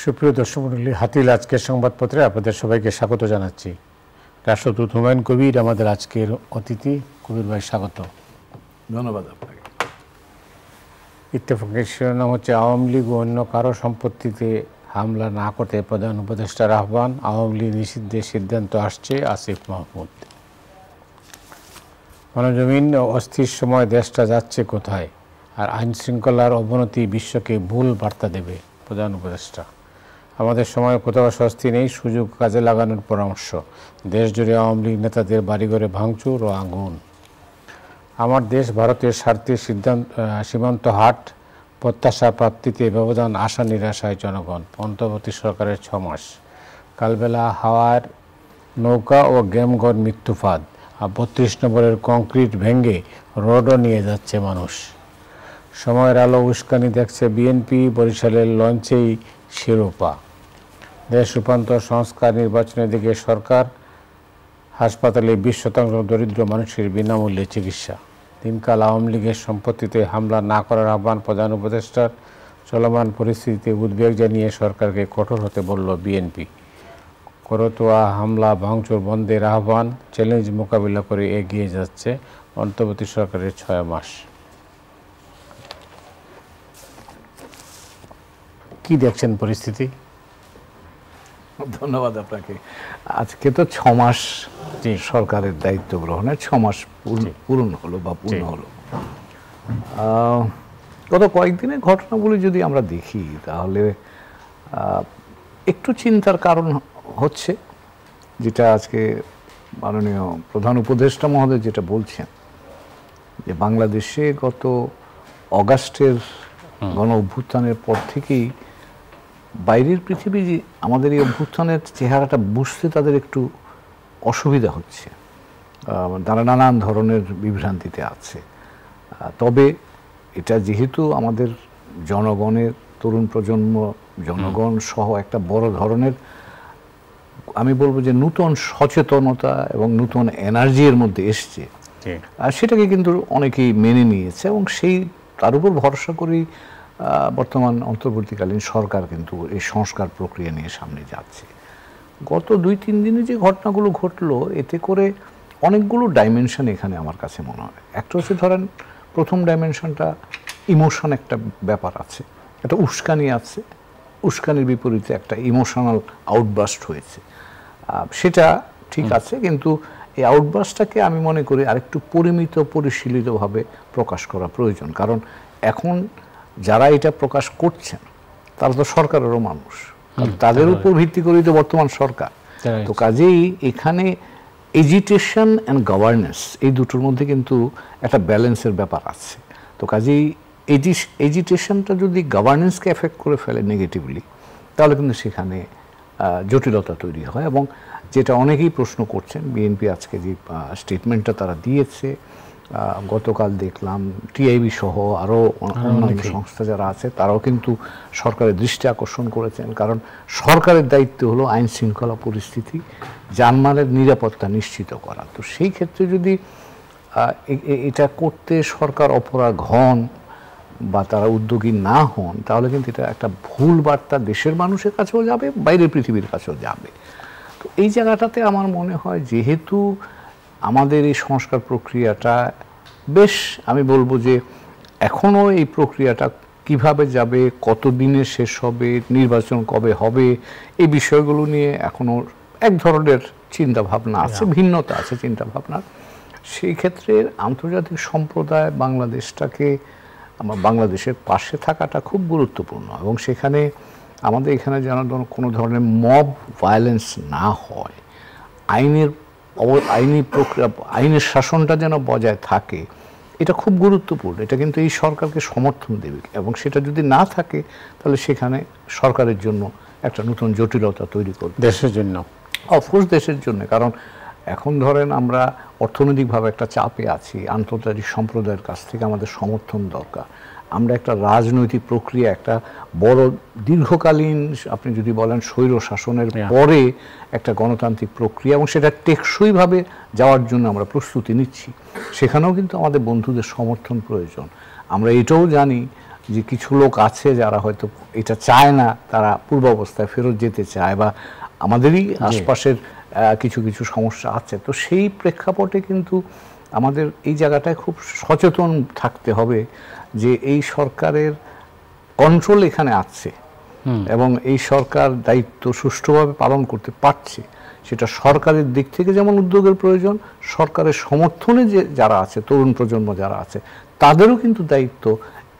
সুপ্রিয় দর্শক মণ্ডলী, হাতিল আজকের সংবাদপত্রে আপনাদের সবাইকে স্বাগত জানাচ্ছি। রাষ্ট্রদূত হুমায়ুন কবির আমাদের আজকের অতিথি। কবির ভাই, স্বাগত। ধন্যবাদ আপনাকে। ইত্তেফাকের শিরোনাম হচ্ছে আওয়ামী লীগ ও অন্য কারো সম্পত্তিতে হামলা না করতে প্রধান উপদেষ্টার আহ্বান, আওয়ামী লীগ নিষিদ্ধের সিদ্ধান্ত আসছে আসিফ মাহমুদ। মনোজমিন অস্থির সময় দেশটা যাচ্ছে কোথায়, আর আইন শৃঙ্খলার অবনতি বিশ্বকে ভুল বার্তা দেবে প্রধান উপদেষ্টা। আমাদের সময় কোথাও স্বস্তি নেই, সুযোগ কাজে লাগানোর পরামর্শ। দেশ জুড়ে আওয়ামী লীগ নেতাদের বাড়িঘরে ভাঙচুর ও আগুন। আমার দেশ ভারতের স্বার্থে সীমান্ত হাট, প্রত্যাশা প্রাপ্তিতে ব্যবধান, আশা নিরাশায় জনগণ। অন্তর্বর্তী সরকারের 6 মাস। কালবেলা হাওয়ার নৌকা ও গেমগড় মৃত্যুফাদ, আর 32 নম্বরের কংক্রিট ভেঙে রোডও নিয়ে যাচ্ছে মানুষ। সময়ের আলো উস্কানি দেখছে বিএনপি, বরিশালের লঞ্চেই শিরোপা। দেশ রূপান্তর, সংস্কার, নির্বাচনের দিকে সরকার। হাসপাতালে 20% দরিদ্র মানুষের বিনামূল্যে চিকিৎসা। দিনকাল আওয়ামী লীগের সম্পত্তিতে হামলা না করার আহ্বান প্রধান উপদেষ্টার। চলমান পরিস্থিতিতে উদ্বেগ জানিয়ে সরকারকে কঠোর হতে বলল বিএনপি। করতোয়া হামলা ভাঙচুর বন্ধের আহ্বান। চ্যালেঞ্জ মোকাবিলা করে এগিয়ে যাচ্ছে অন্তর্বর্তী সরকারের 6 মাস। কি দেখছেন পরিস্থিতি? ধন্যবাদ আপনাকে। আজকে তো 6 মাস সরকারের দায়িত্ব গ্রহণের 6 মাস পূরণ হলো বা পূর্ণ হলো। গত কয়েকদিনের ঘটনাগুলি যদি আমরা দেখি তাহলে একটু চিন্তার কারণ হচ্ছে, যেটা আজকে মাননীয় প্রধান উপদেষ্টা মহোদয় যেটা বলছেন, যে বাংলাদেশে গত অগাস্টের গণ অভ্যুত্থানের পর থেকেই বাইরের পৃথিবী আমাদের এই অভ্যুত্থানের চেহারাটা বুঝতে তাদের একটু অসুবিধা হচ্ছে, তারা নানান ধরনের বিভ্রান্তিতে আছে। তবে এটা যেহেতু আমাদের জনগণের, তরুণ প্রজন্ম, জনগণ সহ একটা বড় ধরনের, আমি বলবো যে নূতন সচেতনতা এবং নূতন এনার্জি এর মধ্যে এসছে, আর সেটাকে কিন্তু অনেকেই মেনে নিয়েছে এবং তার উপর ভরসা করেই বর্তমান অন্তর্বর্তীকালীন সরকার কিন্তু এই সংস্কার প্রক্রিয়া নিয়ে সামনে যাচ্ছে। গত 2-3 দিনে যে ঘটনাগুলো ঘটলো, এতে করে অনেকগুলো ডাইমেনশন এখানে আমার কাছে মনে হয়। একটা হচ্ছে, ধরেন প্রথম ডাইমেনশনটা ইমোশন, একটা ব্যাপার আছে, একটা উস্কানি আছে, উস্কানির বিপরীতে একটা ইমোশনাল আউটবাস্ট হয়েছে। সেটা ঠিক আছে, কিন্তু এই আউটবাস্টটাকে আমি মনে করি আরেকটু পরিমিত, পরিশীলিতভাবে প্রকাশ করা প্রয়োজন। কারণ এখন যারা এটা প্রকাশ করছেন তারা তো সরকারেরও মানুষ, তাদের উপর ভিত্তি করেই তো বর্তমান সরকার। তো কাজেই এখানে এজিটেশন অ্যান্ড গভর্নেন্স, এই দুটোর মধ্যে কিন্তু একটা ব্যালেন্সের ব্যাপার আছে। তো কাজেই এজিটেশনটা যদি গভর্নেন্সকে এফেক্ট করে ফেলে নেগেটিভলি, তাহলে কিন্তু সেখানে জটিলতা তৈরি হয়। এবং যেটা অনেকেই প্রশ্ন করছেন, বিএনপি আজকে যে স্টেটমেন্টটা তারা দিয়েছে, গতকাল দেখলাম টিআইবি সহ আরও অন্যান্য সংস্থা যারা আছে তারাও কিন্তু সরকারের দৃষ্টি আকর্ষণ করেছেন। কারণ সরকারের দায়িত্ব হলো আইন শৃঙ্খলা পরিস্থিতি, জানমালের নিরাপত্তা নিশ্চিত করা। তো সেই ক্ষেত্রে যদি এটা করতে সরকার অপরাগ হন বা তারা উদ্যোগী না হন, তাহলে কিন্তু এটা একটা ভুল বার্তা দেশের মানুষের কাছেও যাবে, বাইরের পৃথিবীর কাছেও যাবে। তো এই জায়গাটাতে আমার মনে হয়, যেহেতু আমাদের এই সংস্কার প্রক্রিয়াটা বেশ, আমি বলবো যে এখনও এই প্রক্রিয়াটা কিভাবে যাবে, কত দিনে শেষ হবে, নির্বাচন কবে হবে, এই বিষয়গুলো নিয়ে এখনও এক ধরনের চিন্তাভাবনা আছে, ভিন্নতা আছে চিন্তাভাবনার। সেই ক্ষেত্রে আন্তর্জাতিক সম্প্রদায় বাংলাদেশের পাশে থাকাটা খুব গুরুত্বপূর্ণ। এবং সেখানে আমাদের এখানে যেন কোনো ধরনের মব ভায়োলেন্স না হয়, আইনের শাসনটা যেন বজায় থাকে, এটা খুব গুরুত্বপূর্ণ। এটা কিন্তু এই সরকারকে সমর্থন দেবে, এবং সেটা যদি না থাকে তাহলে সেখানে সরকারের জন্য একটা নতুন জটিলতা তৈরি করবে, দেশের জন্য, অফকোর্স দেশের জন্য। কারণ এখন ধরেন আমরা অর্থনৈতিকভাবে একটা চাপে আছি, আন্তর্জাতিক সম্প্রদায়ের কাছ থেকে আমাদের সমর্থন দরকার। আমরা একটা রাজনৈতিক প্রক্রিয়া, একটা বড় দীর্ঘকালীন, আপনি যদি বলেন স্বৈর শাসনের পরে একটা গণতান্ত্রিক প্রক্রিয়া, এবং সেটা টেকসইভাবে যাওয়ার জন্য আমরা প্রস্তুতি নিচ্ছি। সেখানেও কিন্তু আমাদের বন্ধুদের সমর্থন প্রয়োজন। আমরা এটাও জানি যে কিছু লোক আছে যারা হয়তো এটা চায় না, তারা পূর্বাবস্থায় ফেরত যেতে চায়, বা আমাদেরই আশপাশের কিছু কিছু সমস্যা আছে। তো সেই প্রেক্ষাপটে কিন্তু আমাদের এই জায়গাটায় খুব সচেতন থাকতে হবে যে এই সরকারের কন্ট্রোল এখানে আছে এবং এই সরকার দায়িত্ব সুষ্ঠুভাবে পালন করতে পারছে। সেটা সরকারের দিক থেকে যেমন উদ্যোগের প্রয়োজন, সরকারের সমর্থনে যে যারা আছে, তরুণ প্রজন্ম যারা আছে, তাদেরও কিন্তু দায়িত্ব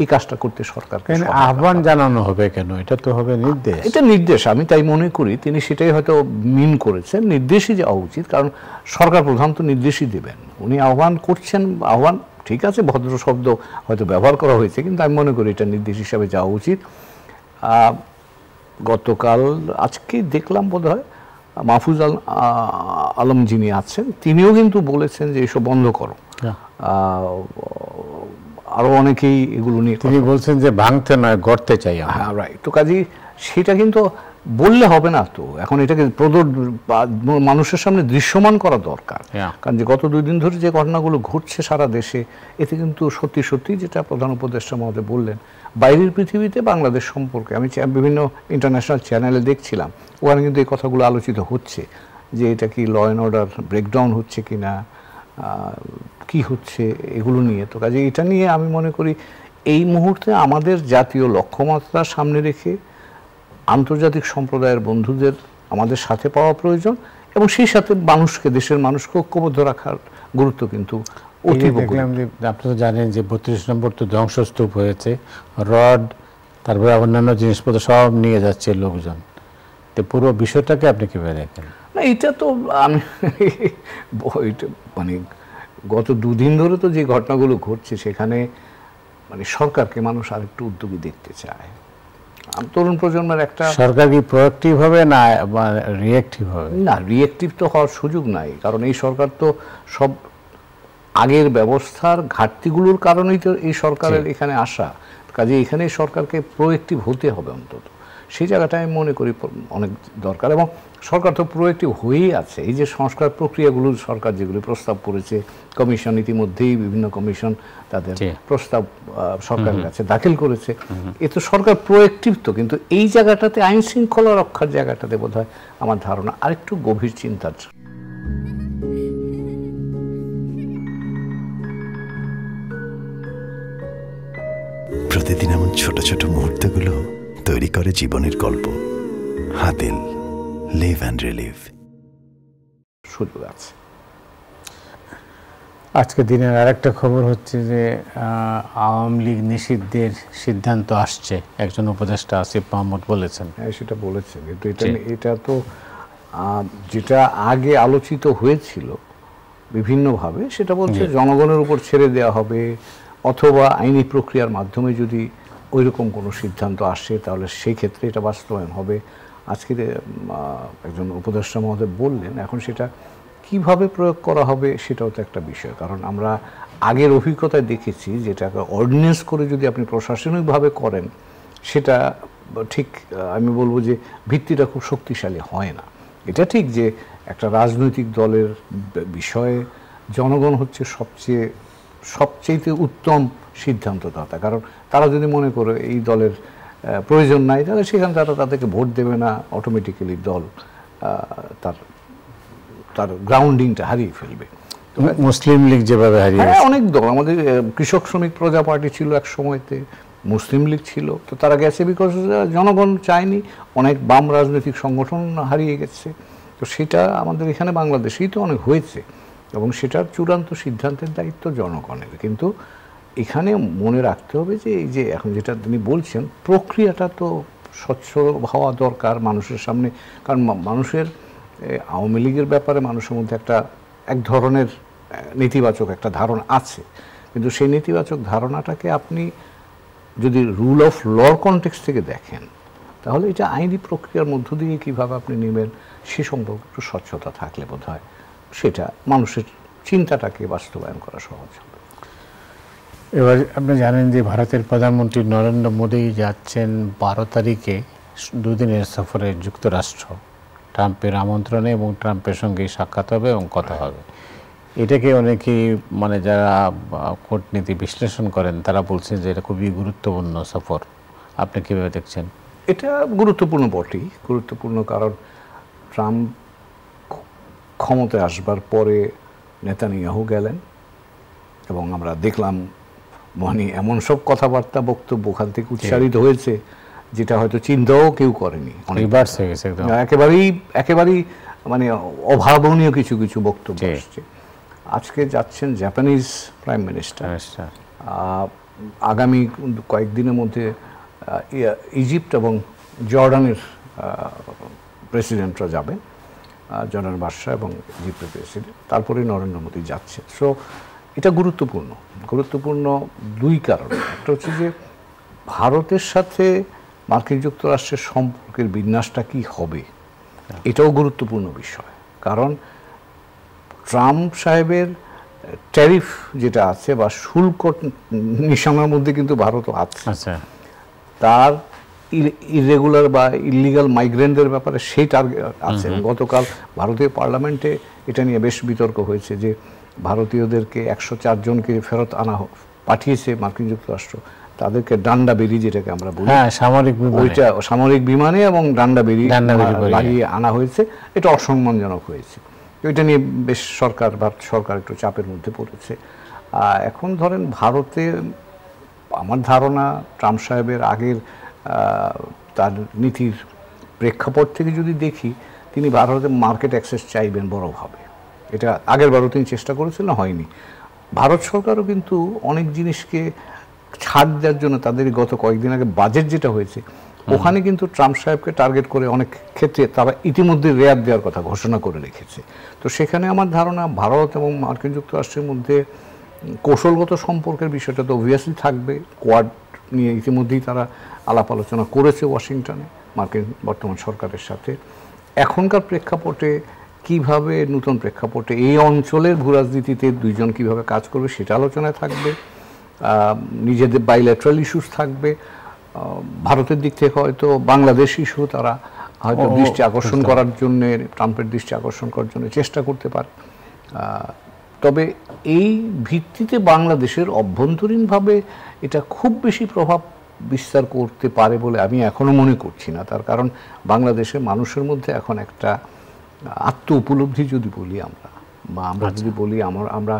এই কাজটা করতে সরকারকে। আহ্বান জানানো হবে কেন? এটা তো হবে নির্দেশ। এটা নির্দেশ, আমি তাই মনে করি তিনি সেটাই হয়তো মিন করেছেন, নির্দেশই যাওয়া উচিত, কারণ সরকার প্রধান তো নির্দেশই দেবেন। উনি আহ্বান করছেন, আহ্বান ঠিক আছে, ভদ্র শব্দ হয়তো ব্যবহার করা হয়েছে, কিন্তু আমি মনে করি এটা নির্দেশ হিসাবে যাওয়া উচিত। গতকাল আজকে দেখলাম বোধ হয় মাহফুজ আলম যিনি আছেন, তিনিও কিন্তু বলেছেন যে এসব বন্ধ করো। আরো অনেকেই এগুলো নিয়ে তিনি বলছেন যে ভাঙতে নয়, গড়তে চাই। হ্যাঁ, রাইট। তো কাজেই সেটা কিন্তু বললে হবে না, তো এখন এটাকে মানুষের সামনে দৃশ্যমান করা দরকার। কারণ যে গত 2 দিন ধরে যে ঘটনাগুলো ঘটছে সারা দেশে, এতে কিন্তু সত্যি সত্যি যেটা প্রধান উপদেষ্টা মহোদয় বললেন, বাইরের পৃথিবীতে বাংলাদেশ সম্পর্কে আমি বিভিন্ন ইন্টারন্যাশনাল চ্যানেলে দেখছিলাম, ওখানে কিন্তু এই কথাগুলো আলোচিত হচ্ছে যে এটা কি ল অ্যান্ড অর্ডার ব্রেকডাউন হচ্ছে কিনা, কি হচ্ছে এগুলো নিয়ে। তো কাজে এটা নিয়ে আমি মনে করি এই মুহূর্তে আমাদের জাতীয় লক্ষ্যমাত্রা সামনে রেখে আন্তর্জাতিক সম্প্রদায়ের বন্ধুদের আমাদের সাথে পাওয়া প্রয়োজন, এবং সেই সাথে মানুষকে, দেশের মানুষকে ঐক্যবদ্ধ রাখার গুরুত্ব কিন্তু অতীব। দেখলাম যে আপনি তো জানেন যে 32 নম্বর তো ধ্বংসস্তূপ হয়েছে, রড তারপরে অন্যান্য জিনিসপত্র সব নিয়ে যাচ্ছে লোকজন। তো পুরো বিষয়টাকে আপনি কিভাবে দেখেন? না, এটা তো আমি মানে গত 2 দিন ধরে তো যে ঘটনাগুলো ঘটছে, সেখানে মানে সরকারকে মানুষ আরেকটু উদ্যোগী দেখতে চায়। তরুণ প্রজন্মের একটা, সরকার কি প্রোঅ্যাক্টিভ হবে না রিঅ্যাক্টিভ হবে? না, রিঅ্যাক্টিভ তো হওয়ার সুযোগ নাই, কারণ এই সরকার তো সব আগের ব্যবস্থার ঘাটতিগুলোর কারণেই তো এই সরকারের এখানে আসা। কাজে এখানে সরকারকে প্রোঅ্যাক্টিভ হতে হবে অন্তত, সেই জায়গাটা আমি মনে করি অনেক দরকার। এবং সরকার তো প্রোঅ্যাক্টিভ হয়েই আছে। এই যে সংস্কার প্রক্রিয়াগুলো সরকার যেগুলো প্রস্তাব করেছে, কমিশন ইতিমধ্যেই বিভিন্ন কমিশন তাদের প্রস্তাব সরকারের কাছে দাখিল করেছে, এ তো সরকার প্রোঅ্যাক্টিভ। তো কিন্তু এই জায়গাটাতে আইন শৃঙ্খলা রক্ষার জায়গাটাতে বোধহয় আমার ধারণা আরেকটু গভীর চিন্তার। প্রতিদিন এমন ছোট ছোট মুহূর্তগুলো তৈরি করে জীবনের গল্প। Hatil, live and relive. সুযোগ আছে। আজকে দিনের আরেকটা খবর হচ্ছে যে আওয়ামী লীগ নিষিদ্ধের সিদ্ধান্ত আসছে, একজন উপদেষ্টা আসিফ মাহমুদ বলেছেন। হ্যাঁ, সেটা বলেছেন, কিন্তু এটা তো যেটা আগে আলোচিত হয়েছিল বিভিন্নভাবে, সেটা বলছে জনগণের উপর ছেড়ে দেওয়া হবে, অথবা আইনি প্রক্রিয়ার মাধ্যমে যদি ওইরকম কোনো সিদ্ধান্ত আসে তাহলে সেই ক্ষেত্রে এটা বাস্তবায়ন হবে। আজকে একজন উপদেষ্টা মহোদয় বললেন, এখন সেটা কিভাবে প্রয়োগ করা হবে সেটাও তো একটা বিষয়। কারণ আমরা আগের অভিজ্ঞতায় দেখেছি, যেটাকে অর্ডিন্যান্স করে যদি আপনি প্রশাসনিকভাবে করেন, সেটা ঠিক আমি বলবো যে ভিত্তিটা খুব শক্তিশালী হয় না। এটা ঠিক যে একটা রাজনৈতিক দলের বিষয়ে জনগণ হচ্ছে সবচেয়ে উত্তম সিদ্ধান্তদাতা, কারণ তারা যদি মনে করে এই দলের প্রয়োজন নাই, তাহলে সেখানে তারা তাদেরকে ভোট দেবে না, অটোমেটিক্যালি দল তার গ্রাউন্ডিংটা হারিয়ে ফেলবে। মুসলিম লীগ যেভাবে হারিয়ে, অনেক দল, আমাদের কৃষক শ্রমিক প্রজা পার্টি ছিল এক সময়তে, মুসলিম লীগ ছিল, তো তারা গেছে বিকজ জনগণ চায়নি। অনেক বাম রাজনৈতিক সংগঠন হারিয়ে গেছে। তো সেটা আমাদের এখানে বাংলাদেশেই তো অনেক হয়েছে, এবং সেটার চূড়ান্ত সিদ্ধান্তের দায়িত্ব জনগণের। কিন্তু এখানে মনে রাখতে হবে যে এই যে এখন যেটা তিনি বলছেন, প্রক্রিয়াটা তো স্বচ্ছ হওয়া দরকার মানুষের সামনে। কারণ মানুষের আওয়ামী লীগের ব্যাপারে মানুষের মধ্যে এক ধরনের নেতিবাচক একটা ধারণা আছে, কিন্তু সেই নেতিবাচক ধারণাটাকে আপনি যদি রুল অফ লর কনটেক্সট থেকে দেখেন, তাহলে এটা আইনি প্রক্রিয়ার মধ্য দিয়ে কীভাবে আপনি নেবেন সে সম্পর্কে একটু স্বচ্ছতা থাকলে বোধহয় সেটা মানুষের চিন্তাটাকে বাস্তবায়ন করা সহজ হবে। এবার আপনি জানেন যে ভারতের প্রধানমন্ত্রী নরেন্দ্র মোদী যাচ্ছেন 12 তারিখে 2 দিনের সফরে যুক্তরাষ্ট্র, ট্রাম্পের আমন্ত্রণে, এবং ট্রাম্পের সঙ্গে সাক্ষাৎ হবে এবং কথা হবে। এটাকে অনেকেই মানে যারা কূটনীতি বিশ্লেষণ করেন তারা বলছেন যে এটা খুবই গুরুত্বপূর্ণ সফর। আপনি কীভাবে দেখছেন? এটা গুরুত্বপূর্ণ বটেই, গুরুত্বপূর্ণ কারণ ট্রাম্প ক্ষমতায় আসবার পরে নেতানিয়াহু গেলেন এবং আমরা দেখলাম মানে এমন সব কথাবার্তা বক্তব্য ওখান থেকে উচ্চারিত হয়েছে যেটা হয়তো চিন্তাও কেউ করেনি, রিভার্স হয়ে গেছে একদম, একেবারেই মানে অভাবনীয় কিছু কিছু বক্তব্য আসছে। আজকে যাচ্ছেন জাপানিজ প্রাইম মিনিস্টার, আগামী কয়েকদিনের মধ্যে ইজিপ্ট এবং জর্ডানের প্রেসিডেন্টরা যাবেন, জর্ডান বাদশাহ এবং ইজিপ্টের প্রেসিডেন্ট, তারপরে নরেন্দ্র মোদী যাচ্ছে। সো এটা গুরুত্বপূর্ণ দুই কারণে। একটা হচ্ছে যে ভারতের সাথে মার্কিন যুক্তরাষ্ট্রের সম্পর্কের বিন্যাসটা কি হবে, এটাও গুরুত্বপূর্ণ বিষয়। কারণ ট্রাম্প সাহেবের ট্যারিফ যেটা আছে বা শুল্ক নিশানার মধ্যে কিন্তু ভারতও আছে, তার ইরেগুলার বা ইলিগাল মাইগ্রেন্টদের ব্যাপারে সেই টার্গেট আছে। গতকাল ভারতীয় পার্লামেন্টে এটা নিয়ে বেশ বিতর্ক হয়েছে যে ভারতীয়দেরকে 104 জনকে ফেরত পাঠিয়েছে মার্কিন যুক্তরাষ্ট্র, তাদেরকে ডান্ডা বেরি যেটাকে আমরা বলি, ওইটা সামরিক বিমানে এবং ডান্ডা বেরি লাগিয়ে আনা হয়েছে। এটা অসম্মানজনক হয়েছে। এটা নিয়ে বেশ ভারত সরকার একটু চাপের মধ্যে পড়েছে। এখন ধরেন ভারতে আমার ধারণা ট্রাম্প সাহেবের আগের তার নীতির প্রেক্ষাপট থেকে যদি দেখি, তিনি ভারতে মার্কেট অ্যাক্সেস চাইবেন বড়ভাবে। এটা আগের বারও তিনি চেষ্টা করেছিলেন, হয়নি। ভারত সরকারও কিন্তু অনেক জিনিসকে ছাড় দেওয়ার জন্য তাদের গত কয়েকদিন আগে বাজেট যেটা হয়েছে, ওখানে কিন্তু ট্রাম্প সাহেবকে টার্গেট করে অনেক ক্ষেত্রে তারা ইতিমধ্যে রেয়াত দেওয়ার কথা ঘোষণা করে রেখেছে। তো সেখানে আমার ধারণা ভারত এবং মার্কিন যুক্তরাষ্ট্রের মধ্যে কৌশলগত সম্পর্কের বিষয়টা তো অবভিয়াসলি থাকবে। কোয়াড নিয়ে ইতিমধ্যেই তারা আলাপ আলোচনা করেছে ওয়াশিংটনে মার্কিন বর্তমান সরকারের সাথে। এখনকার প্রেক্ষাপটে কিভাবে নতুন প্রেক্ষাপটে এই অঞ্চলের ভূরাজনীতিতে দুইজন কিভাবে কাজ করবে সেটা আলোচনায় থাকবে। নিজেদের বাইল্যাটারাল ইস্যুস থাকবে। ভারতের দিক থেকে হয়তো বাংলাদেশ ইস্যু তারা হয়তো দৃষ্টি আকর্ষণ করার জন্য, ট্রাম্পের দৃষ্টি আকর্ষণ করার জন্য চেষ্টা করতে পারে। তবে এই ভিত্তিতে বাংলাদেশের অভ্যন্তরীণভাবে এটা খুব বেশি প্রভাব বিস্তার করতে পারে বলে আমি এখনো মনে করছি না। তার কারণ বাংলাদেশের মানুষের মধ্যে এখন একটা আত্ম উপলব্ধি যদি বলি আমরা, বা আমরা যদি বলি আমরা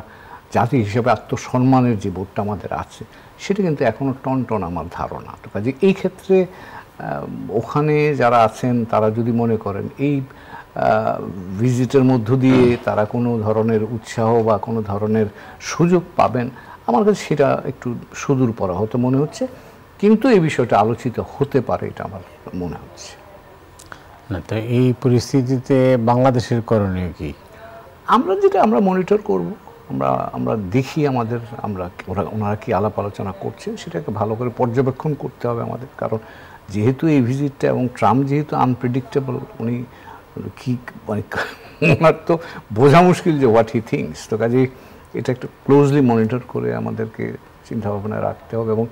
জাতি হিসেবে আত্মসম্মানের যে বোধটা আমাদের আছে, সেটা কিন্তু এখনও টনটন আমার ধারণা। তো কাজে এই ক্ষেত্রে ওখানে যারা আছেন তারা যদি মনে করেন এই ভিজিটের মধ্য দিয়ে তারা কোনো ধরনের উৎসাহ বা কোনো ধরনের সুযোগ পাবেন, আমার কাছে সেটা একটু সুদূর পরা হতে মনে হচ্ছে। কিন্তু এই বিষয়টা আলোচিত হতে পারে, এটা আমার মনে হচ্ছে না। তো এই পরিস্থিতিতে বাংলাদেশের করণীয় কি? আমরা মনিটর করব, আমরা দেখি ওনারা কি আলাপ আলোচনা করছেন সেটাকে ভালো করে পর্যবেক্ষণ করতে হবে আমাদের। কারণ যেহেতু এই ভিজিটটা এবং ট্রাম্প যেহেতু আনপ্রেডিক্টেবল, উনি কি মানে ওনার তো বোঝা মুশকিল যে হোয়াট হি থিংস। তো কাজেই এটা একটু ক্লোজলি মনিটর করে আমাদেরকে চিন্তাভাবনায় রাখতে হবে এবং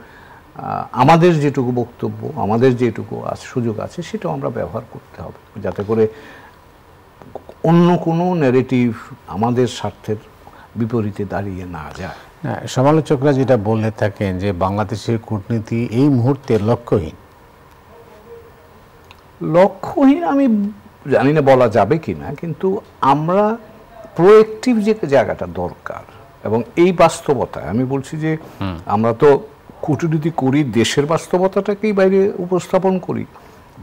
আমাদের যেটুকু বক্তব্য, আমাদের যেটুকু সুযোগ আছে সেটাও আমরা ব্যবহার করতে হবে, যাতে করে অন্য কোনো ন্যারেটিভ আমাদের স্বার্থের বিপরীতে দাঁড়িয়ে না যায়। সমালোচকরা যেটা বলে থাকেন যে বাংলাদেশের কূটনীতি এই মুহূর্তে লক্ষ্যহীন। আমি জানি না বলা যাবে কি না, কিন্তু আমরা প্রোয়েক্টিভ যে জায়গাটা দরকার এবং এই বাস্তবতায় আমি বলছি যে আমরা তো কূটনীতি করি, দেশের বাস্তবতাটাকেই বাইরে উপস্থাপন করি।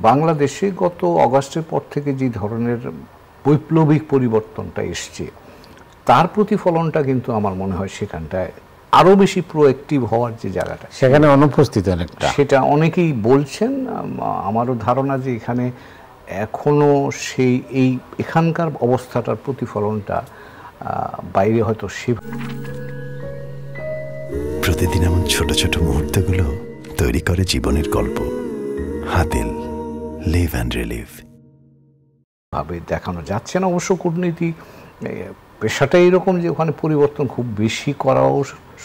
বাংলাদেশে গত অগাস্টের পর থেকে যে ধরনের বৈপ্লবিক পরিবর্তনটা এসছে, তার প্রতিফলনটা কিন্তু আমার মনে হয় সেখানটায় আরও বেশি প্রোয়েক্টিভ হওয়ার যে জায়গাটা সেখানে অনুপস্থিত অনেকটা, সেটা অনেকেই বলছেন। আমারও ধারণা যে এখানে এখনও এখানকার অবস্থাটার প্রতিফলনটা বাইরে হয়তো প্রতিদিন এমন ছোট ছোট মুহূর্তগুলো তৈরি করে জীবনের গল্প। হাতিল, লিভ অ্যান্ড রিলিভ ভাবে দেখানো যাচ্ছে না। অবশ্য কূটনীতি পেশাটা এরকম যে ওখানে পরিবর্তন খুব বেশি করাও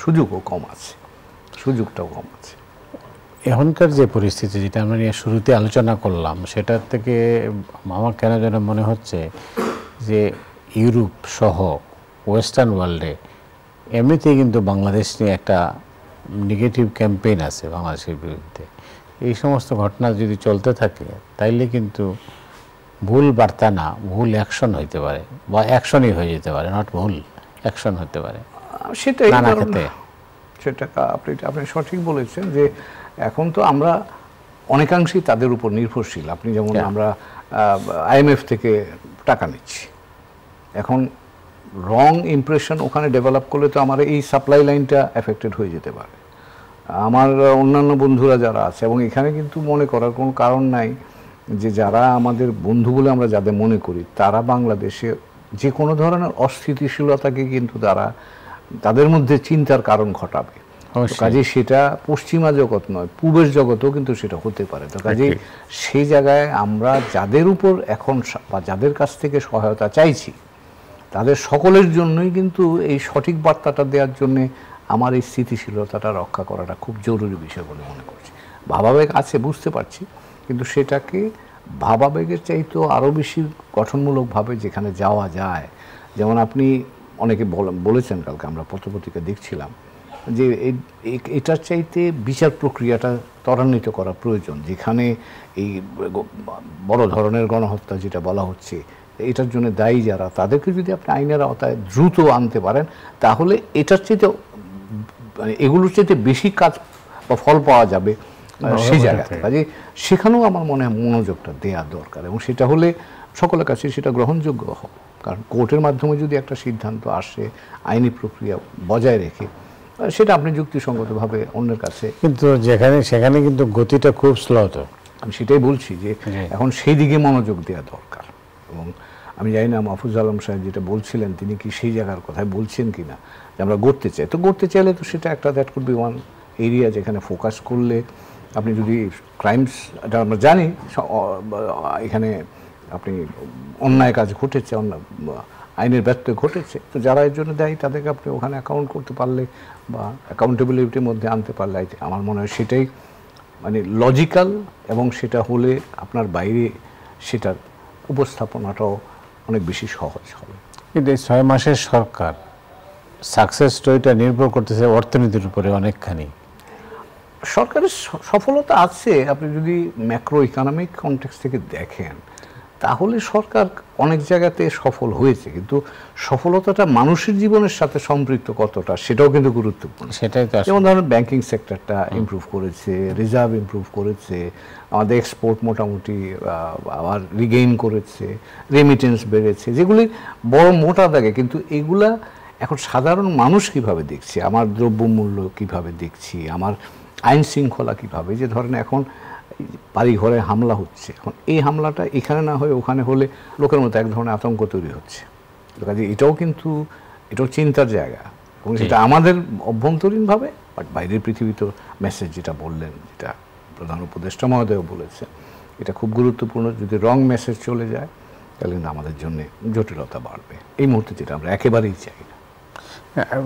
সুযোগটাও কম আছে। এখনকার যে পরিস্থিতি যেটা আমরা নিয়ে শুরুতে আলোচনা করলাম, সেটার থেকে আমার কেন যেন মনে হচ্ছে যে ইউরোপ সহ ওয়েস্টার্ন ওয়ার্ল্ডে এমনিতেই কিন্তু বাংলাদেশ নিয়ে একটা নেগেটিভ ক্যাম্পেইন আছে বাংলাদেশের বিরুদ্ধে। এই সমস্ত ঘটনা যদি চলতে থাকে তাইলে কিন্তু ভুল বার্তা না, ভুল অ্যাকশন হইতে পারে, বা অ্যাকশনই হয়ে যেতে পারে, নট ভুল অ্যাকশন হতে পারে। সেটাই নানা ক্ষেত্রে সেটা আপনি সঠিক বলেছেন যে এখন তো আমরা অনেকাংশেই তাদের উপর নির্ভরশীল। আপনি যেমন আমরা IMF থেকে টাকা নিচ্ছি, এখন রং ইমপ্রেশন ওখানে ডেভেলপ করলে তো আমার এই সাপ্লাই লাইনটা এফেক্টেড হয়ে যেতে পারে। আমার অন্যান্য বন্ধুরা যারা আছে, এবং এখানে কিন্তু মনে করার কোনো কারণ নাই যে যারা আমাদের বন্ধু বলে আমরা যাদের মনে করি তারা বাংলাদেশে যে কোনো ধরনের অস্থিতিশীলতাকে কিন্তু তাদের মধ্যে চিন্তার কারণ ঘটাবে। কাজে সেটা পশ্চিমা জগৎ নয়, পূবের জগতেও কিন্তু সেটা হতে পারে। তো কাজে সেই জায়গায় আমরা যাদের উপর এখন বা যাদের কাছ থেকে সহায়তা চাইছি তাদের সকলের জন্যই কিন্তু এই সঠিক বার্তাটা দেওয়ার জন্যে আমার এই স্থিতিশীলতাটা রক্ষা করাটা খুব জরুরি বিষয় বলে মনে করছি। ভাবাবেগ আছে বুঝতে পারছি, কিন্তু সেটাকে ভাবাবেগের চাইতেও আরও বেশি গঠনমূলকভাবে যেখানে যাওয়া যায়, যেমন আপনি অনেকে বলেছেন, কালকে আমরা পত্রপত্রিকা দেখছিলাম যে এটার চাইতে বিচার প্রক্রিয়াটা ত্বরান্বিত করা প্রয়োজন। যেখানে এই বড় ধরনের গণহত্যা যেটা বলা হচ্ছে, এটার জন্য দায়ী যারা, তাদেরকে যদি আপনি আইনের আওতায় দ্রুত আনতে পারেন তাহলে এটার চাইতে মানে এগুলোর চাইতে বেশি কাজ বা ফল পাওয়া যাবে সেই জায়গাতে। কাজে সেখানেও আমার মনে হয় মনোযোগটা দেওয়া দরকার, এবং সেটা হলে সকলের কাছে সেটা গ্রহণযোগ্য হবে। কারণ কোর্টের মাধ্যমে যদি একটা সিদ্ধান্ত আসে আইনি প্রক্রিয়া বজায় রেখে, সেটা আপনি যুক্তিসঙ্গতভাবে অন্যের কাছে, কিন্তু সেখানে কিন্তু গতিটা খুব স্লো। তো আমি সেটাই বলছি যে এখন সেই দিকে মনোযোগ দেওয়া দরকার। এবং আমি জানি না মাহফুজ আলম সাহেব যেটা বলছিলেন তিনি কি সেই জায়গার কথায় বলছেন কি না, যে আমরা গড়তে চাই। তো গড়তে চাইলে তো সেটা একটা that could be one area যেখানে ফোকাস করলে আপনি যদি ক্রাইমস, এটা আমরা জানি এখানে আপনি অন্যায় কাজ ঘটেছে, আইনের ব্যত্যয় ঘটেছে, তো যারা এর জন্য দায়ী তাদেরকে আপনি ওখানে অ্যাকাউন্ট করতে পারলে বা অ্যাকাউন্টেবিলিটির মধ্যে আনতে পারলে আমার মনে হয় সেটাই মানে লজিক্যাল, এবং সেটা হলে আপনার বাইরে সেটার উপস্থাপনাটাও অনেক বেশি সহজ হবে। কিন্তু এই 6 মাসের সরকার সাকসেস স্টোরিটা নির্ভর করতেছে অর্থনীতির উপরে অনেকখানি। সরকারের সফলতা আছে, আপনি যদি ম্যাক্রো ইকোনমিক কনটেক্সট থেকে দেখেন তাহলে সরকার অনেক জায়গাতে সফল হয়েছে, কিন্তু সফলতাটা মানুষের জীবনের সাথে সম্পৃক্ত কতটা সেটাও কিন্তু গুরুত্বপূর্ণ। সেটাই তো, যেমন ধরেন ব্যাংকিং সেক্টরটা ইমপ্রুভ করেছে, রিজার্ভ ইমপ্রুভ করেছে, আমাদের এক্সপোর্ট মোটামুটি আবার রিগেইন করেছে, রেমিটেন্স বেড়েছে, যেগুলি বড় মোটা দাগে, কিন্তু এগুলা এখন সাধারণ মানুষ কিভাবে দেখছে, আমার দ্রব্যমূল্য কিভাবে দেখছি, আমার আইন শৃঙ্খলা কিভাবে, যে ধরেন এখন বাড়ি ঘরে হামলা হচ্ছে, এখন এই হামলাটা এখানে না হয়ে ওখানে হলে লোকের মধ্যে এক ধরনের আতঙ্ক তৈরি হচ্ছে। কাজে এটাও চিন্তার জায়গা, এবং সেটা আমাদের অভ্যন্তরীণভাবে, বাট বাইরের পৃথিবী তো মেসেজ যেটা বললেন, যেটা প্রধান উপদেষ্টা মহোদয় বলেছেন, এটা খুব গুরুত্বপূর্ণ। যদি রং মেসেজ চলে যায় তাহলে কিন্তু আমাদের জন্য জটিলতা বাড়বে, এই মুহূর্তে যেটা আমরা একেবারেই চাই না।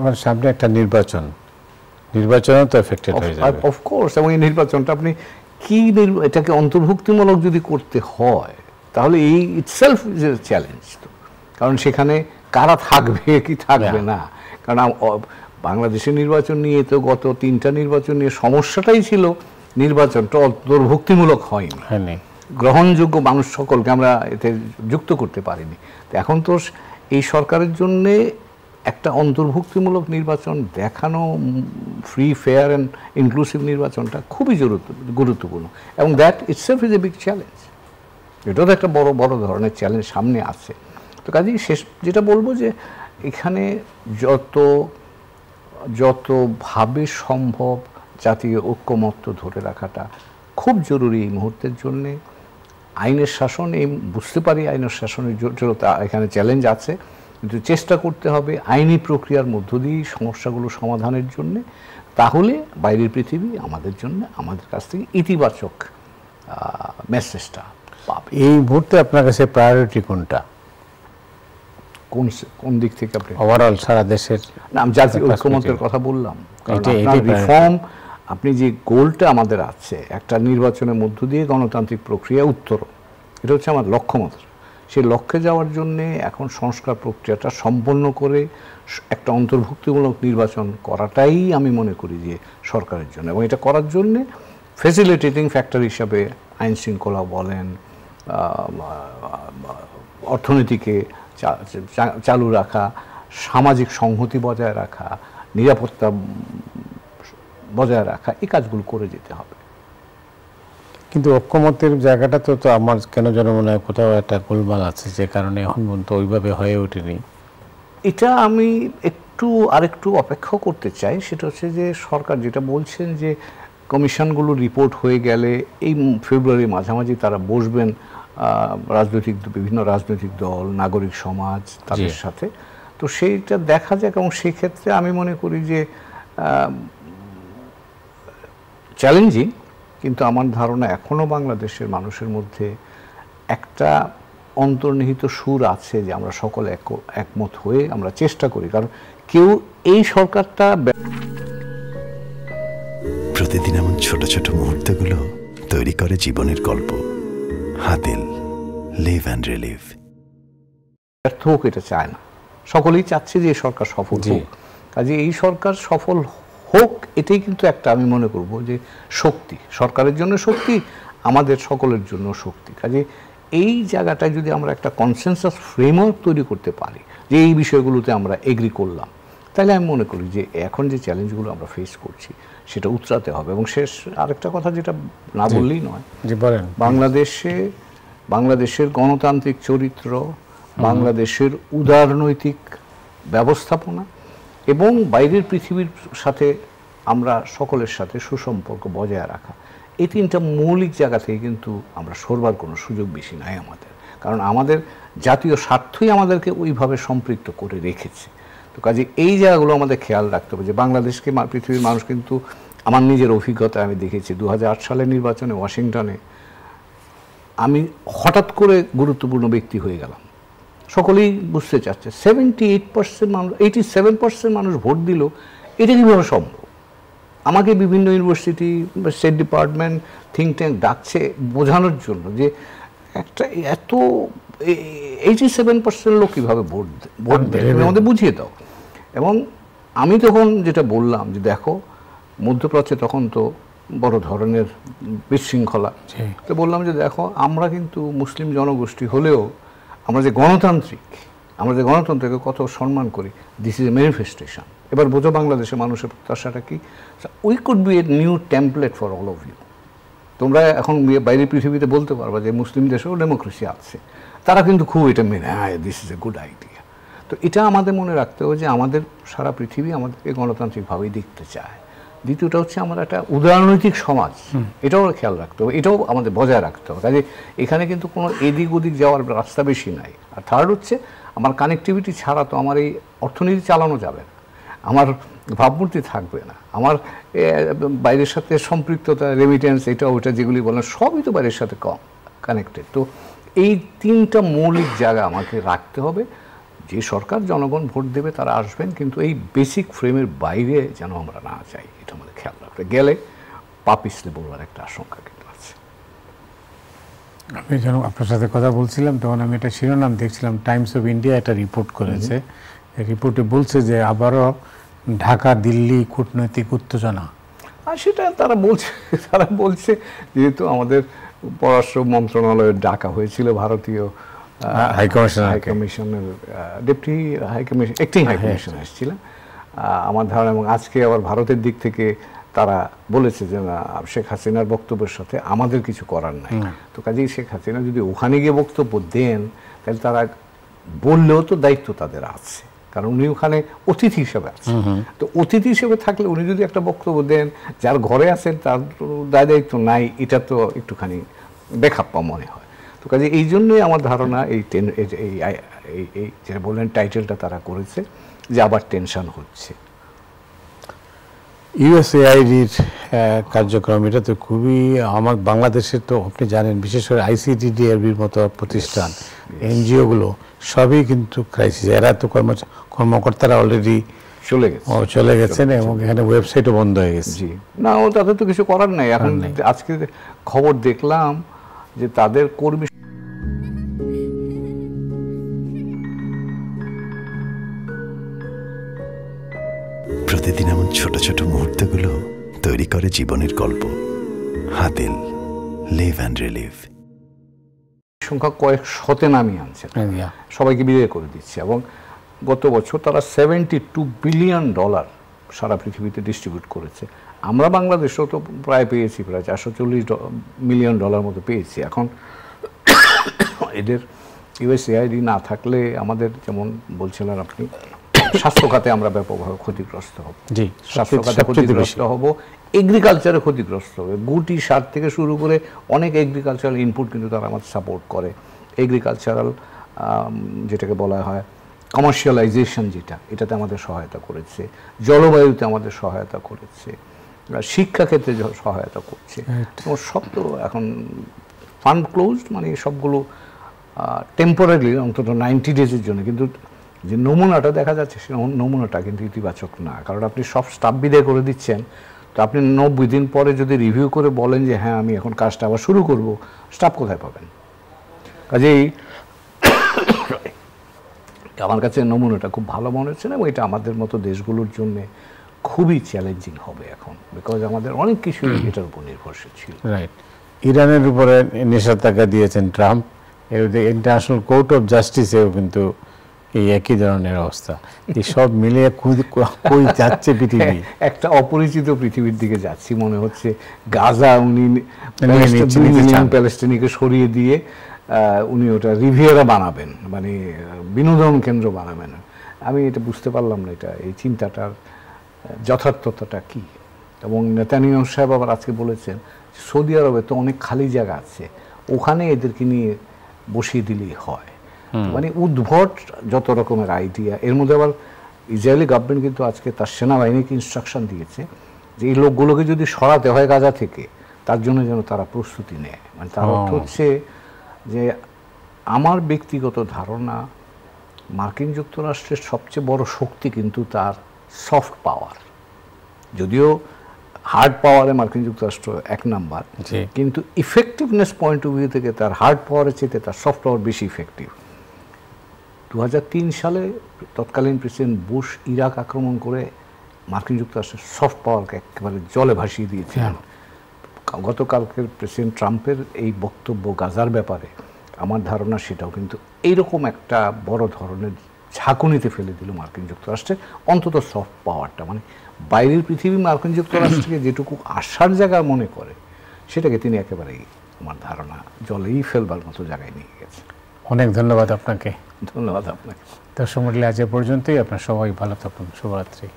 আমার সামনে একটা নির্বাচনও তো এফেক্টেড হয়ে যাবে অফকোর্স, এবং এই নির্বাচনটা আপনি এটাকে অন্তর্ভুক্তিমূলক যদি করতে হয় তাহলে এই ইটসেলফ ইজ এ চ্যালেঞ্জ। তো কারণ সেখানে কারা থাকবে কি থাকবে না, কারণ বাংলাদেশের নির্বাচন নিয়ে তো গত 3টা নির্বাচন নিয়ে সমস্যাটাই ছিল নির্বাচনটা অন্তর্ভুক্তিমূলক হয়নি, গ্রহণযোগ্য মানুষ সকলকে আমরা এতে যুক্ত করতে পারিনি। তো এখন তো এই সরকারের জন্যে একটা অন্তর্ভুক্তিমূলক নির্বাচন দেখানো, ফ্রি ফেয়ার অ্যান্ড ইনক্লুসিভ নির্বাচনটা খুবই গুরুত্বপূর্ণ, এবং that itself is a big challenge. এটাও তো একটা বড় ধরনের চ্যালেঞ্জ সামনে আছে। তো কাজেই শেষ যেটা বলবো যে এখানে যতভাবে সম্ভব জাতীয় ঐক্যমত্য ধরে রাখাটা খুব জরুরি এই মুহূর্তের জন্যে। আইনের শাসন, বুঝতে পারি আইনের শাসনের জটিলতা, এখানে চ্যালেঞ্জ আছে, কিন্তু চেষ্টা করতে হবে আইনি প্রক্রিয়ার মধ্য দিয়েই সমস্যাগুলো সমাধানের জন্য। তাহলে বাইরের পৃথিবী আমাদের জন্য, আমাদের কাছ থেকে ইতিবাচক মেসেজটা পাবে। এই মুহূর্তে আপনার কাছে প্রায়োরিটি কোনটা? কোন দিক থেকে আপনি? ওভারঅল সারা দেশের? না, আমি জাতীয় ঐক্যমত্যের কথা বললাম। রিফর্ম, আপনি যে গোলটা আমাদের আছে একটা নির্বাচনের মধ্য দিয়ে গণতান্ত্রিক প্রক্রিয়া উত্তরণ, এটা হচ্ছে আমার লক্ষ্যমাত্রা। সেই লক্ষ্যে যাওয়ার জন্যে এখন সংস্কার প্রক্রিয়াটা সম্পন্ন করে একটা অন্তর্ভুক্তিমূলক নির্বাচন করাটাই আমি মনে করি যে সরকারের জন্য, এবং এটা করার জন্যে ফ্যাসিলিটেটিং ফ্যাক্টর হিসাবে আইন শৃঙ্খলা বলেন, অর্থনীতিকে চালু রাখা, সামাজিক সংহতি বজায় রাখা, নিরাপত্তা বজায় রাখা, এই কাজগুলো করে যেতে হবে। কিন্তু ঐক্যমতের জায়গাটা তো আমার কেন যেন মনে হয় কোথাও একটা গোলমাল আছে, যে কারণে এখন পর্যন্ত ওইভাবে হয়ে ওঠেনি। এটা আমি আরেকটু অপেক্ষা করতে চাই। সেটা হচ্ছে যে সরকার যেটা বলছেন যে কমিশনগুলো রিপোর্ট হয়ে গেলে এই ফেব্রুয়ারি মাঝামাঝি তারা বসবেন বিভিন্ন রাজনৈতিক দল, নাগরিক সমাজ তাদের সাথে, তো সেইটা দেখা যাক। এবং সেই ক্ষেত্রে আমি মনে করি যে চ্যালেঞ্জিং, কিন্তু আমার ধারণা এখনও বাংলাদেশের মানুষের মধ্যে একটা অন্তর্নিহিত সুর আছে যে আমরা সকলে একমত হয়ে আমরা চেষ্টা করি, কারণ কেউ এই সরকারটা প্রতিদিন এমন ছোট ছোট মুহূর্তগুলো তৈরি করে জীবনের গল্প। Hatil, live and relive. ব্যর্থ হোক এটা চায় না, সকলেই চাচ্ছে যে এই সরকার সফল হোক। কাজে এই সরকার সফল হোক, এটাই কিন্তু একটা আমি মনে করব যে শক্তি, সরকারের জন্য শক্তি, আমাদের সকলের জন্য শক্তি। কাজে এই জায়গাটায় যদি আমরা একটা কনসেনসাস ফ্রেমওয়ার্ক তৈরি করতে পারি যে এই বিষয়গুলোতে আমরা এগ্রি করলাম, তাহলে আমি মনে করি যে এখন যে চ্যালেঞ্জগুলো আমরা ফেস করছি সেটা উতরাতে হবে। এবং শেষ আরেকটা কথা যেটা না বললেই নয়, বাংলাদেশের গণতান্ত্রিক চরিত্র, বাংলাদেশের উদারনৈতিক ব্যবস্থাপনা এবং বাইরের পৃথিবীর সাথে আমরা সকলের সাথে সুসম্পর্ক বজায় রাখা, এই তিনটা মৌলিক জায়গা থেকে কিন্তু আমরা সরবার কোনো সুযোগ বেশি নাই আমাদের, কারণ আমাদের জাতীয় স্বার্থই আমাদেরকে ওইভাবে সম্পৃক্ত করে রেখেছে। তো কাজে এই জায়গাগুলো আমাদের খেয়াল রাখতে হবে যে বাংলাদেশকে পৃথিবীর মানুষ কিন্তু, আমার নিজের অভিজ্ঞতা আমি দেখেছি 2008 সালের নির্বাচনে ওয়াশিংটনে আমি হঠাৎ করে গুরুত্বপূর্ণ ব্যক্তি হয়ে গেলাম, সকলেই বুঝতে চাচ্ছে 78% মানুষ, 87% মানুষ ভোট দিল, এটা কীভাবে সম্ভব? আমাকে বিভিন্ন university, state department, think tank ডাকছে বোঝানোর জন্য যে একটা এত 87% লোক কীভাবে ভোট দেয়, আমাদের বুঝিয়ে দাও। এবং আমি তখন যেটা বললাম যে দেখো, মধ্যপ্রাচ্যে তখন তো বড় ধরনের বিশৃঙ্খলা, তো বললাম যে দেখো, আমরা কিন্তু মুসলিম জনগোষ্ঠী হলেও আমরা যে গণতন্ত্রকে কত সম্মান করি, দিস ইজ এ ম্যানিফেস্টেশন। এবার বোঝো বাংলাদেশের মানুষের প্রত্যাশাটা কি? We could be a new template for all of you. তোমরা এখন বাইরের পৃথিবীতে বলতে পারবা যে মুসলিম দেশেও ডেমোক্রেসি আছে, তারা কিন্তু খুব এটা মেনে, হ্যাঁ this is a good idea. তো এটা আমাদের মনে রাখতে হবে যে আমাদের সারা পৃথিবী আমাদেরকে গণতান্ত্রিকভাবেই দেখতে চায়। দ্বিতীয়টা হচ্ছে আমরা একটা উদারনৈতিক সমাজ, এটাও খেয়াল রাখতে হবে, এটাও আমাদের বজায় রাখতে হবে। কাজে এখানে কিন্তু কোনো এদিক ওদিক যাওয়ার রাস্তা বেশি নাই। আর থার্ড হচ্ছে আমার কানেক্টিভিটি ছাড়া তো আমার এই অর্থনীতি চালানো যাবে না, আমার ভাবমূর্তি থাকবে না, আমার বাইরের সাথে সম্পৃক্ততা, রেমিটেন্স, এটা ওটা যেগুলি বলেন সবই তো বাইরের সাথে কানেক্টেড। তো এই তিনটা মৌলিক জায়গা আমাকে রাখতে হবে। যে সরকার জনগণ ভোট দেবে তারা আসবেন, কিন্তু এই বেসিক ফ্রেমের বাইরে যেন আমরা না যাই, এটা আমাদের খেয়াল রাখতে গেলে পা পিছলে বলবার একটা আশঙ্কা কিন্তু আছে। আমি যখন আপনার সাথে কথা বলছিলাম তখন আমি একটা শিরোনাম দেখছিলাম, টাইমস অফ ইন্ডিয়া একটা রিপোর্ট করেছে, রিপোর্টে বলছে যে আবারও ঢাকা দিল্লি কূটনৈতিক উত্তেজনা। আর সেটা তারা বলছে যেহেতু আমাদের পররাষ্ট্র মন্ত্রণালয়ের ডাকা হয়েছিল ভারতীয় হাইকমিশনের ডেপুটি হাইকমিশন, অ্যাক্টিং হাইকমিশন এসেছিলেন আমার ধারণা। এবং আজকে আবার ভারতের দিক থেকে তারা বলেছে যে না, শেখ হাসিনার বক্তব্যের সাথে আমাদের কিছু করার নাই। তো কাজেই শেখ হাসিনা যদি ওখানে গিয়ে বক্তব্য দেন, তাহলে তারা বললেও তো দায়িত্ব তাদের আছে, কারণ উনি ওখানে অতিথি হিসেবে আছেন। তো অতিথি হিসেবে থাকলে উনি যদি একটা বক্তব্য দেন, যার ঘরে আছেন তার দায়িত্ব নাই, এটা তো একটুখানি বেখাপ্পা মনে হয়। তো কাজে এই জন্যই আমার ধারণা এই যেটা বললেন টাইটেলটা তারা করেছে যে আবার টেনশন হচ্ছে। ইউএসএআইডির কার্যক্রম, এটা তো খুবই আমার বাংলাদেশের, তো আপনি জানেন বিশেষ করে আইসিডিডিআরবির মতো প্রতিষ্ঠান, এনজিওগুলো সবই কিন্তু ক্রাইসিস। এরা তো কর্মকর্তারা অলরেডি চলে গেছেন এবং এখানে ওয়েবসাইটও বন্ধ হয়ে গেছে। জি না, ও তাদের তো কিছু করার নাই। এখন আজকে খবর দেখলাম যে তাদের কর্মী প্রতিদিন এমন ছোট ছোট মুহূর্তগুলো তৈরি করে জীবনের গল্প। Hatil, live and relive. সংখ্যা কয়েক শতে নামিয়ে আনছে, সবাইকে বিদায় করে দিচ্ছে, এবং গত বছর তারা $72 বিলিয়ন সারা পৃথিবীতে ডিস্ট্রিবিউট করেছে। আমরা বাংলাদেশেও তো প্রায় পেয়েছি, প্রায় $440 মিলিয়ন মতো পেয়েছি। এখন এদের ইউএসএআইডি না থাকলে আমাদের, যেমন বলছিলেন আপনি, স্বাস্থ্য খাতে আমরা ব্যাপকভাবে ক্ষতিগ্রস্ত হব। স্বাস্থ্য খাতে ক্ষতিগ্রস্ত হব, এগ্রিকালচারে ক্ষতিগ্রস্ত হবে। গুটি সার থেকে শুরু করে অনেক এগ্রিকালচারাল ইনপুট কিন্তু তারা আমাদের সাপোর্ট করে। এগ্রিকালচারাল যেটাকে বলা হয় কমার্শিয়ালাইজেশন, এটাতে আমাদের সহায়তা করেছে, জলবায়ুতে আমাদের সহায়তা করেছে, শিক্ষাক্ষেত্রে সহায়তা করছে। সব তো এখন ফান্ড ক্লোজড, মানে সবগুলো টেম্পোরারি, অন্তত 90 ডেজের জন্য। কিন্তু যে নমুনাটা দেখা যাচ্ছে সে নমুনাটা কিন্তু ইতিবাচক না, কারণ আপনি সব স্টাফ বিদায় করে দিচ্ছেন। তো আপনি 90 দিন পরে যদি রিভিউ করে বলেন যে হ্যাঁ আমি এখন কাজটা আবার শুরু করব, স্টাফ কোথায় পাবেন? কাজেই আমার কাছে নমুনাটা খুব ভালো মনে হচ্ছে না, এবং এটা আমাদের মতো দেশগুলোর জন্য খুবই চ্যালেঞ্জিং হবে এখন, বিকজ আমাদের অনেক কিছু এটার উপর নির্ভরশীল ছিল। রাইট। ইরানের উপরে নিষেধাজ্ঞা দিয়েছেন ট্রাম্প, ইন্টারন্যাশনাল কোর্ট অফ জাস্টিসেও কিন্তু এই একই ধরনের অবস্থা। এই সব মিলিয়ে কই যাচ্ছে পৃথিবী? একটা অপরিচিত পৃথিবীর দিকে যাচ্ছি মনে হচ্ছে। গাজা উনি প্যালেস্টাইনকে সরিয়ে দিয়ে উনি ওটা রিভিয়েরা বানাবেন, মানে বিনোদন কেন্দ্র বানাবেন। আমি এটা বুঝতে পারলাম না, এটা এই চিন্তাটার যথার্থতাটা কি। এবং নেতানিয়াহু সাহেব আবার আজকে বলেছেন সৌদি আরবে তো অনেক খালি জায়গা আছে, ওখানে এদেরকে নিয়ে বসিয়ে দিলেই হয়। মানে উদ্ভট যত রকমের আইডিয়া। এর মধ্যে আবার ইসরায়েলি গভর্নমেন্ট কিন্তু আজকে তার সেনাবাহিনীকে ইনস্ট্রাকশন দিয়েছে যে এই লোকগুলোকে যদি সরাতে হয় গাজা থেকে, তার জন্য যেন তারা প্রস্তুতি নেয়। মানে তার অর্থ হচ্ছে যে আমার ব্যক্তিগত ধারণা, মার্কিন যুক্তরাষ্ট্রের সবচেয়ে বড় শক্তি কিন্তু তার সফট পাওয়ার। যদিও হার্ড পাওয়ারে মার্কিন যুক্তরাষ্ট্র 1 নাম্বার, কিন্তু ইফেক্টিভনেস পয়েন্ট অফ ভিউ থেকে তার হার্ড পাওয়ারের চেয়ে তার সফট পাওয়ার বেশি ইফেক্টিভ। 2003 সালে তৎকালীন প্রেসিডেন্ট বুশ ইরাক আক্রমণ করে মার্কিন যুক্তরাষ্ট্রের সফট পাওয়ারকে একেবারে জলে ভাসিয়ে দিয়েছিলেন। গতকালকের প্রেসিডেন্ট ট্রাম্পের এই বক্তব্য গাজার ব্যাপারে আমার ধারণা সেটাও কিন্তু এইরকম একটা বড় ধরনের ঝাঁকুনিতে ফেলে দিল মার্কিন যুক্তরাষ্ট্রের অন্তত সফট পাওয়ারটা। মানে বাইরের পৃথিবী মার্কিন যুক্তরাষ্ট্রকে যেটুকু আশার জায়গা মনে করে, সেটাকে তিনি একেবারেই আমার ধারণা জলেই ফেলবার মতো জায়গায় নিয়ে গেছে। অনেক ধন্যবাদ আপনাকে। ধন্যবাদ আপনাকে। দর্শক মণ্ডলী, আজ এ পর্যন্তই। আপনার সবাই ভালো থাকুন। শুভরাত্রি।